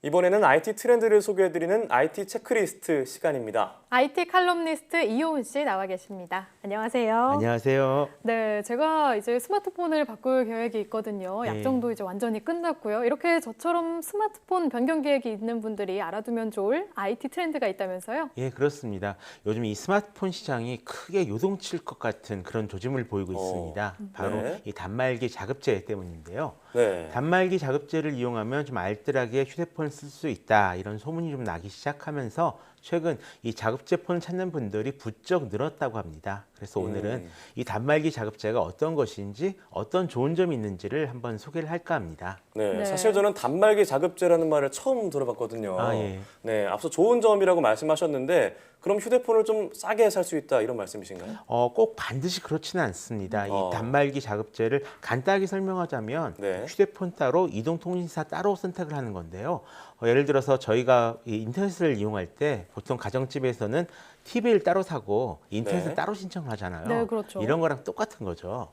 이번에는 IT 트렌드를 소개해드리는 IT 체크리스트 시간입니다. IT 칼럼니스트 이효은 씨 나와 계십니다. 안녕하세요. 안녕하세요. 네, 제가 이제 스마트폰을 바꿀 계획이 있거든요. 네. 약정도 이제 완전히 끝났고요. 이렇게 저처럼 스마트폰 변경 계획이 있는 분들이 알아두면 좋을 IT 트렌드가 있다면서요? 예, 그렇습니다. 요즘 이 스마트폰 시장이 크게 요동칠 것 같은 그런 조짐을 보이고 있습니다. 바로 네. 이 단말기 자급제 때문인데요. 네. 단말기 자급제를 이용하면 좀 알뜰하게 휴대폰을 쓸 수 있다, 이런 소문이 좀 나기 시작하면서 최근 이 자급제 폰을 찾는 분들이 부쩍 늘었다고 합니다. 그래서 오늘은 이 단말기 자급제가 어떤 것인지, 어떤 좋은 점이 있는지를 한번 소개를 할까 합니다. 네, 네. 사실 저는 단말기 자급제라는 말을 처음 들어봤거든요. 아, 예. 네, 앞서 좋은 점이라고 말씀하셨는데 그럼 휴대폰을 좀 싸게 살 수 있다 이런 말씀이신가요? 꼭 반드시 그렇지는 않습니다. 이 단말기 자급제를 간단하게 설명하자면 네. 휴대폰 따로, 이동통신사 따로 선택을 하는 건데요. 예를 들어서 저희가 이 인터넷을 이용할 때 보통 가정집에서는 TV를 따로 사고 인터넷을 네. 따로 신청을 하잖아요. 네, 그렇죠. 이런 거랑 똑같은 거죠.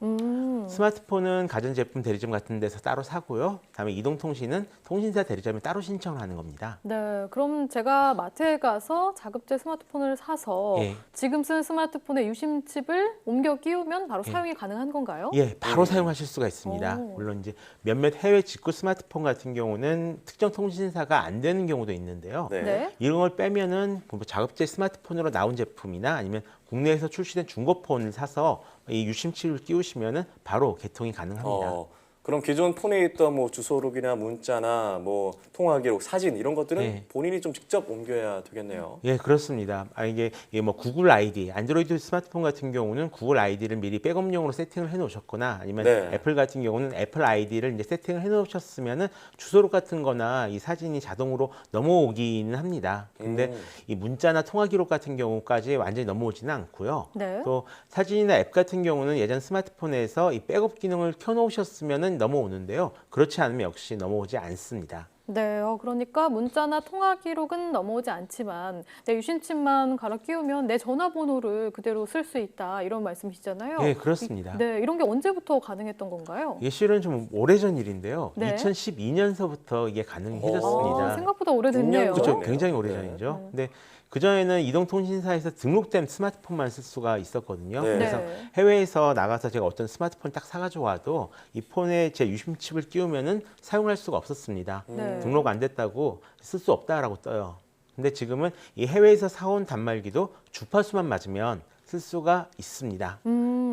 스마트폰은 가전제품 대리점 같은 데서 따로 사고요. 그다음에 이동통신은 통신사 대리점에 따로 신청을 하는 겁니다. 네, 그럼 제가 마트에 가서 자급제 스마트폰을 사서 예. 지금 쓴 스마트폰에 유심칩을 옮겨 끼우면 바로 사용이 가능한 건가요? 예, 바로 사용하실 수가 있습니다. 오. 물론 이제 몇몇 해외 직구 스마트폰 같은 경우는 특정 통신사가 안 되는 경우도 있는데요. 네. 네. 이런 걸 빼면은 뭐 자급제 스마트폰으로 나온 제품이나 아니면 국내에서 출시된 중고폰을 사서 이 유심칩을 끼우시면은 바로 개통이 가능합니다. 그럼 기존 폰에 있던 뭐 주소록이나 문자나 뭐 통화 기록, 사진 이런 것들은 네. 본인이 좀 직접 옮겨야 되겠네요. 예, 그렇습니다. 이게 뭐 구글 아이디, 안드로이드 스마트폰 같은 경우는 구글 아이디를 미리 백업용으로 세팅을 해 놓으셨거나 아니면 네. 애플 같은 경우는 애플 아이디를 이제 세팅을 해 놓으셨으면은 주소록 같은 거나 이 사진이 자동으로 넘어오기는 합니다. 근데 이 문자나 통화 기록 같은 경우까지 완전히 넘어오지는 않고요. 네. 또 사진이나 앱 같은 경우는 예전 스마트폰에서 이 백업 기능을 켜 놓으셨으면은 넘어오는데요. 그렇지 않으면 역시 넘어오지 않습니다. 네, 그러니까 문자나 통화 기록은 넘어오지 않지만 내 유심칩만 갈아 끼우면 내 전화번호를 그대로 쓸 수 있다 이런 말씀이시잖아요. 예, 그렇습니다. 네, 이런 게 언제부터 가능했던 건가요? 이게 실은 좀 오래전 일인데요. 네. 2012년서부터 이게 가능해졌습니다. 생각보다 오래됐네요. 그렇죠. 네. 굉장히 오래전이죠. 근데 그전에는 이동통신사에서 등록된 스마트폰만 쓸 수가 있었거든요. 네. 그래서 네. 해외에서 나가서 제가 어떤 스마트폰 딱 사가지고 와도 이 폰에 제 유심칩을 끼우면은 사용할 수가 없었습니다. 네. 등록 안 됐다고 쓸 수 없다라고 떠요. 근데 지금은 이 해외에서 사온 단말기도 주파수만 맞으면 쓸 수가 있습니다.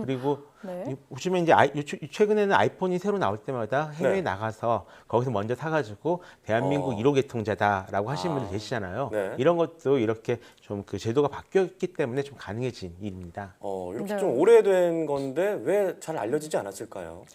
그리고 네. 보시면 이제 최근에는 아이폰이 새로 나올 때마다 해외에 네. 나가서 거기서 먼저 사가지고 대한민국 1호 개통자다라고 하시는 분들 계시잖아요. 네. 이런 것도 이렇게 좀 그 제도가 바뀌었기 때문에 좀 가능해진 일입니다. 이렇게 네. 좀 오래된 건데 왜 잘 알려지지 않았을까요?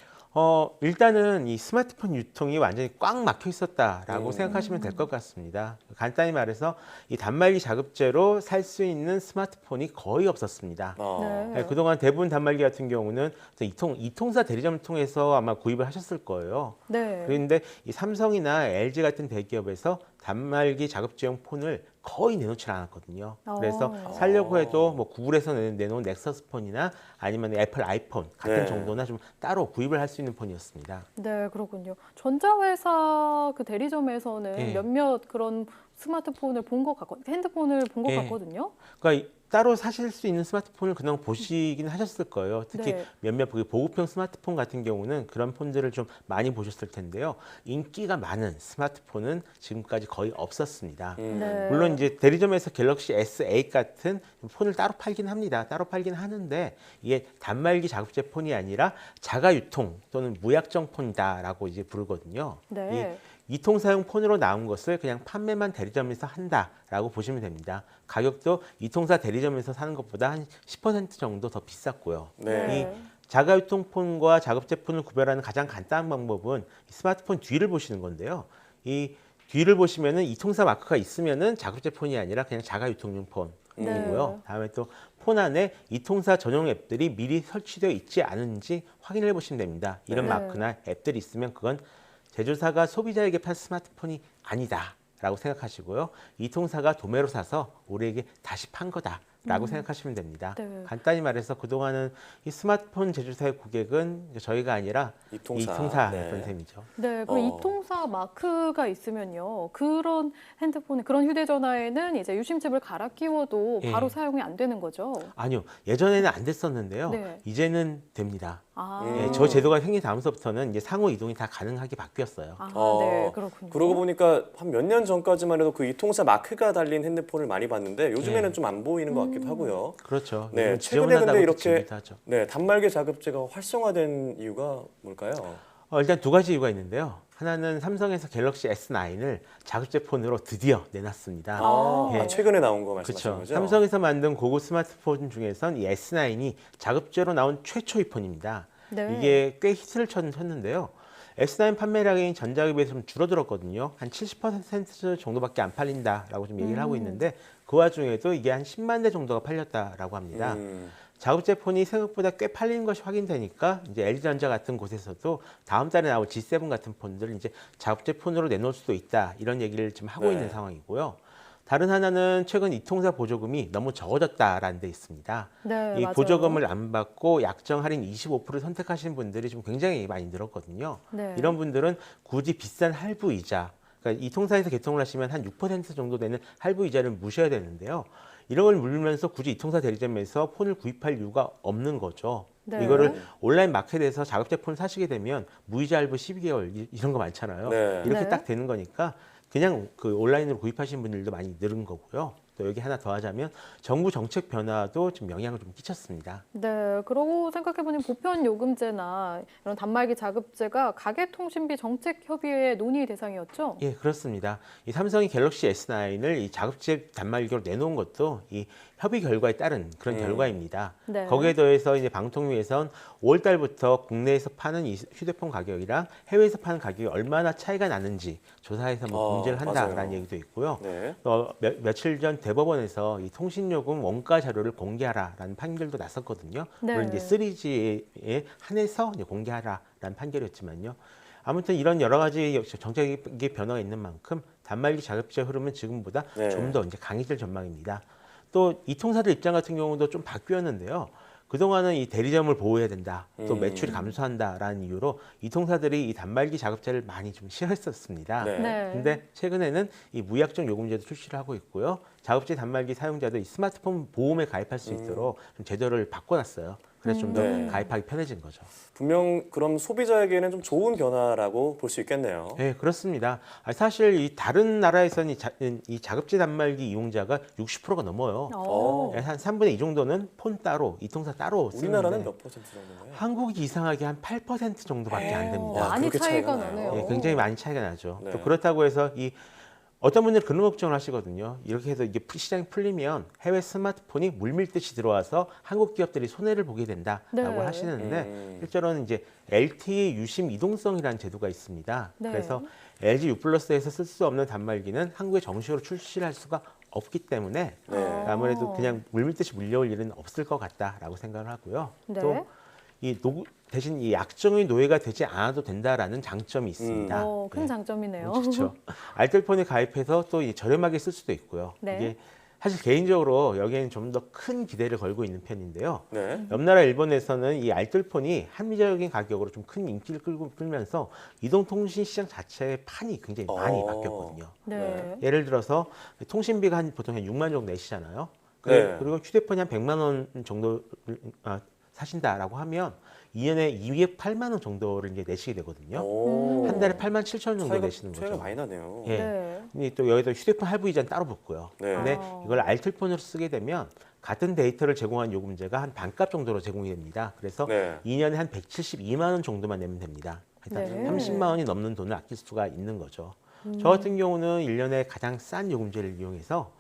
일단은 이 스마트폰 유통이 완전히 꽉 막혀 있었다라고 생각하시면 될 것 같습니다. 간단히 말해서 이 단말기 자급제로 살 수 있는 스마트폰이 거의 없었습니다. 네. 네, 그동안 대부분 단말기 같은 경우는 이통사 대리점을 통해서 아마 구입을 하셨을 거예요. 네. 그런데 이 삼성이나 LG 같은 대기업에서 단말기 자급제용 폰을 거의 내놓지 않았거든요. 그래서 살려고 해도 뭐 구글에서 내놓은 넥서스 폰이나 아니면 애플 아이폰 같은 네. 정도나 좀 따로 구입을 할 수 있는 폰이었습니다. 네, 그렇군요. 전자회사 그 대리점에서는 네. 몇몇 그런 스마트폰을 본 것 같고 핸드폰을 본 것 네. 같거든요. 그러니까 따로 사실 수 있는 스마트폰을 그냥 보시긴 하셨을 거예요. 특히 네. 몇몇 보급형 스마트폰 같은 경우는 그런 폰들을 좀 많이 보셨을 텐데요. 인기가 많은 스마트폰은 지금까지 거의 없었습니다. 네. 물론 이제 대리점에서 갤럭시 S8 같은 폰을 따로 팔긴 합니다. 따로 팔긴 하는데 이게 단말기 자급제 폰이 아니라 자가 유통 또는 무약정 폰이다라고 이제 부르거든요. 네. 이통사용 폰으로 나온 것을 그냥 판매만 대리점에서 한다라고 보시면 됩니다. 가격도 이통사 대리점에서 사는 것보다 한 10% 정도 더 비쌌고요. 네. 이 자가유통폰과 자급제폰을 구별하는 가장 간단한 방법은 스마트폰 뒤를 보시는 건데요. 이 뒤를 보시면은 이통사 마크가 있으면은 자급제폰이 아니라 그냥 자가유통용 폰이고요. 다음에 또 폰 안에 이통사 전용 앱들이 미리 설치되어 있지 않은지 확인해 보시면 됩니다. 이런 네. 마크나 앱들이 있으면 그건 제조사가 소비자에게 판 스마트폰이 아니다라고 생각하시고요. 이통사가 도매로 사서 우리에게 다시 판 거다. 라고 생각하시면 됩니다. 네. 간단히 말해서 그동안은 이 스마트폰 제조사의 고객은 저희가 아니라 이통사였던 네. 셈이죠. 네, 그럼 이통사 마크가 있으면요. 그런 핸드폰, 그런 휴대전화에는 이제 유심칩을 갈아 끼워도 예. 바로 사용이 안 되는 거죠. 아니요, 예전에는 안 됐었는데요. 네. 이제는 됩니다. 아, 예, 저 제도가 생긴 다음서부터는 이제 상호 이동이 다 가능하게 바뀌었어요. 아, 어, 네, 그렇군요. 그러고 보니까 한 몇 년 전까지만 해도 그 이통사 마크가 달린 핸드폰을 많이 봤는데 요즘에는 좀 안 보이는 것 같기도 하고요. 그렇죠. 네, 요즘 최근에 지저분하다고 근데 이렇게 지적도 하죠. 네, 단말기 자급제가 활성화된 이유가 뭘까요? 일단 두 가지 이유가 있는데요. 하나는 삼성에서 갤럭시 S9을 자급제 폰으로 드디어 내놨습니다. 아, 최근에 나온 거 말씀하시는 그렇죠. 거죠? 삼성에서 만든 고급 스마트폰 중에선 이 S9이 자급제로 나온 최초의 폰입니다. 네. 이게 꽤 히트를 쳤는데요. S9 판매량이 전작에 비해서 좀 줄어들었거든요. 한 70% 정도밖에 안 팔린다라고 좀 얘기를 하고 있는데 그 와중에도 이게 한 10만 대 정도가 팔렸다라고 합니다. 자급제 폰이 생각보다 꽤 팔리는 것이 확인되니까 이제 LG전자 같은 곳에서도 다음 달에 나올 G7 같은 폰들을 이제 자급제 폰으로 내놓을 수도 있다 이런 얘기를 지금 하고 네. 있는 상황이고요. 다른 하나는 최근 이통사 보조금이 너무 적어졌다라는 데 있습니다. 네, 이 맞아요. 보조금을 안 받고 약정 할인 25% 선택하시는 분들이 좀 굉장히 많이 늘었거든요. 네. 이런 분들은 굳이 비싼 할부 이자, 그러니까 이 통사에서 개통을 하시면 한 6% 정도 되는 할부 이자를 무셔야 되는데요. 이런 걸 물면서 굳이 이 통사 대리점에서 폰을 구입할 이유가 없는 거죠. 네. 이거를 온라인 마켓에서 자급제 폰 사시게 되면 무이자 할부 12개월 이런 거 많잖아요. 네. 이렇게 네. 딱 되는 거니까 그냥 그 온라인으로 구입하시는 분들도 많이 늘은 거고요. 또 여기 하나 더 하자면 정부 정책 변화도 좀 영향을 좀 끼쳤습니다. 네, 그러고 생각해보니 보편 요금제나 이런 단말기 자급제가 가계통신비 정책협의회 논의 대상이었죠. 예, 그렇습니다. 이 삼성이 갤럭시 S9을 이 자급제 단말기로 내놓은 것도 이 협의 결과에 따른 그런 결과입니다. 네. 거기에 더해서 이제 방통위에선 5월 달부터 국내에서 파는 이 휴대폰 가격이랑 해외에서 파는 가격이 얼마나 차이가 나는지 조사해서 공지를 한다라는 맞아요. 얘기도 있고요. 네. 또 며칠 전 대법원에서 이 통신요금 원가 자료를 공개하라라는 판결도 났었거든요. 네. 물론 이제 3G에 한해서 이제 공개하라라는 판결이었지만요. 아무튼 이런 여러 가지 정책의 변화가 있는 만큼 단말기 자급제 흐름은 지금보다 네. 좀 더 이제 강해질 전망입니다. 또 이 통사들 입장 같은 경우도 좀 바뀌었는데요. 그동안은 이 대리점을 보호해야 된다, 또 매출이 감소한다라는 이유로 이 통사들이 이 단말기 자급제를 많이 좀 싫어했었습니다. 네. 네. 근데 최근에는 이 무약정 요금제도 출시를 하고 있고요. 자급제 단말기 사용자도 이 스마트폰 보험에 가입할 수 있도록 좀 제도를 바꿔놨어요. 그래서 좀 더 네. 가입하기 편해진 거죠. 분명 그럼 소비자에게는 좀 좋은 변화라고 볼 수 있겠네요. 네, 그렇습니다. 사실 이 다른 나라에서는 이 자급제 단말기 이용자가 60%가 넘어요. 어. 한 3분의 2 정도는 폰 따로, 이통사 따로 쓰는데 우리나라는 몇 퍼센트 정도인가요? 한국이 이상하게 한 8% 정도밖에 안 됩니다. 야, 많이 그렇게 차이가 차이가 나요? 나네요. 예, 굉장히 많이 차이가 나죠. 네. 또 그렇다고 해서 이 어떤 분들은 그런 걱정을 하시거든요. 이렇게 해서 이게 시장이 풀리면 해외 스마트폰이 물밀듯이 들어와서 한국 기업들이 손해를 보게 된다라고 네. 하시는데 실제로는 이제 LTE 유심 이동성이라는 제도가 있습니다. 네. 그래서 LG U+에서 쓸 수 없는 단말기는 한국에 정식으로 출시를 할 수가 없기 때문에 네. 아무래도 그냥 물밀듯이 물려올 일은 없을 것 같다라고 생각을 하고요. 네. 또 이 대신 이 약정의 노예가 되지 않아도 된다라는 장점이 있습니다. 큰 네. 장점이네요. 그렇죠. 알뜰폰에 가입해서 또 저렴하게 쓸 수도 있고요. 네. 이게 사실 개인적으로 여기에는 좀 더 큰 기대를 걸고 있는 편인데요. 네. 옆 나라 일본에서는 이 알뜰폰이 합리적인 가격으로 좀 큰 인기를 끌면서 이동통신 시장 자체의 판이 굉장히 많이 바뀌었거든요. 네. 예를 들어서 통신비가 보통 한 6만 정도 내시잖아요. 네. 그리고 휴대폰이 한 100만 원 정도 사신다라고 하면 2년에 208만 원 정도를 이제 내시게 되거든요. 오. 한 달에 8만 7천 원 정도 내시는 차이가 거죠. 많이 나네요. 예. 네. 근데 또 여기서 휴대폰 할부 이자는 따로 붙고요. 네. 근데 아. 이걸 알뜰폰으로 쓰게 되면 같은 데이터를 제공한 요금제가 한 반값 정도로 제공이 됩니다. 그래서 네. 2년에 한 172만 원 정도만 내면 됩니다. 그러니까 네. 30만 원이 넘는 돈을 아낄 수가 있는 거죠. 저 같은 경우는 1년에 가장 싼 요금제를 이용해서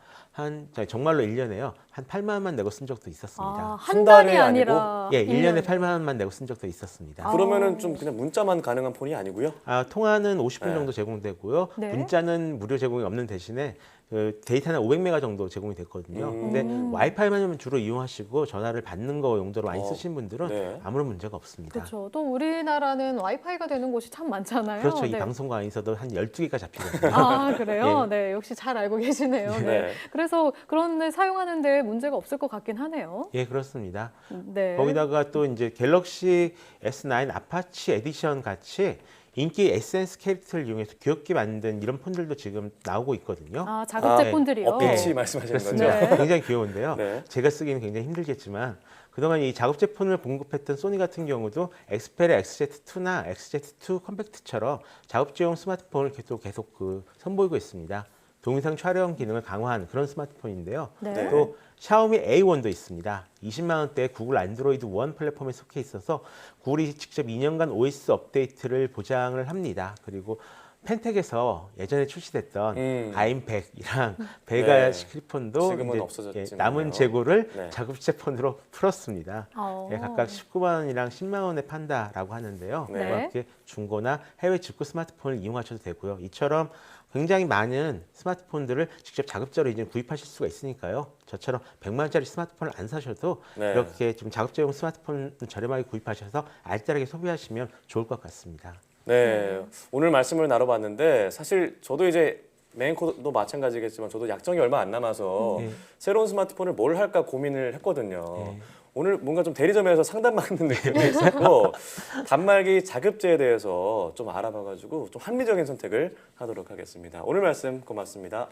정말로 1년에요. 한 8만 원만 내고 쓴 적도 있었습니다. 아, 한 한 달이 달이 아니라 예, 1년에 1년. 8만 원만 내고 쓴 적도 있었습니다. 그러면은 좀 그냥 문자만 가능한 폰이 아니고요. 통화는 50분 네. 정도 제공되고요. 네. 문자는 무료 제공이 없는 대신에 그 데이터는 500메가 정도 제공이 됐거든요. 근데 와이파이만 주로 이용하시고 전화를 받는 거 용도로 많이 쓰신 분들은 네. 아무런 문제가 없습니다. 그렇죠. 또 우리나라는 와이파이가 되는 곳이 참 많잖아요. 그렇죠. 이 네. 방송관에서도 한 12개가 잡히거든요. 아, 그래요? 네, 역시 잘 알고 계시네요. 네. 네. 그래서 그런데 사용하는데 문제가 없을 것 같긴 하네요. 예, 그렇습니다. 네. 거기다가 또 이제 갤럭시 S9 아파치 에디션 같이 인기 에센스 캐릭터를 이용해서 귀엽게 만든 이런 폰들도 지금 나오고 있거든요. 아, 자급 제품들이요. 어피치 말씀하시는 거죠? 그렇습니다. 네. 굉장히 귀여운데요. 네. 제가 쓰기는 굉장히 힘들겠지만 그동안 이 작업 제품을 공급했던 소니 같은 경우도 엑스페리아 XZ2나 XZ2 컴팩트처럼 작업지용 스마트폰을 계속 선보이고 있습니다. 동영상 촬영 기능을 강화한 그런 스마트폰인데요. 네. 또 샤오미 A1도 있습니다. 20만 원대의 구글 안드로이드 원 플랫폼에 속해 있어서 구글이 직접 2년간 OS 업데이트를 보장을 합니다. 그리고 펜텍에서 예전에 출시됐던 가인팩이랑 베가 네. 시크릿폰도 지금은 이제 없어졌지만요. 남은 재고를 네. 자급제 폰으로 풀었습니다. 어. 예, 각각 19만 원이랑 10만 원에 판다라고 하는데요. 네. 이렇게 중고나 해외 직구 스마트폰을 이용하셔도 되고요. 이처럼 굉장히 많은 스마트폰들을 직접 자급제로 이제 구입하실 수가 있으니까요. 저처럼 100만 원짜리 스마트폰을 안 사셔도 네. 이렇게 좀 자급제용 스마트폰 저렴하게 구입하셔서 알뜰하게 소비하시면 좋을 것 같습니다. 네, 오늘 말씀을 나눠봤는데 사실 저도 이제 메인코도 마찬가지겠지만 저도 약정이 얼마 안 남아서 새로운 스마트폰을 뭘 할까 고민을 했거든요. 오늘 뭔가 좀 대리점에서 상담받는 느낌이 있었고 단말기 자급제에 대해서 좀 알아봐가지고 좀 합리적인 선택을 하도록 하겠습니다. 오늘 말씀 고맙습니다.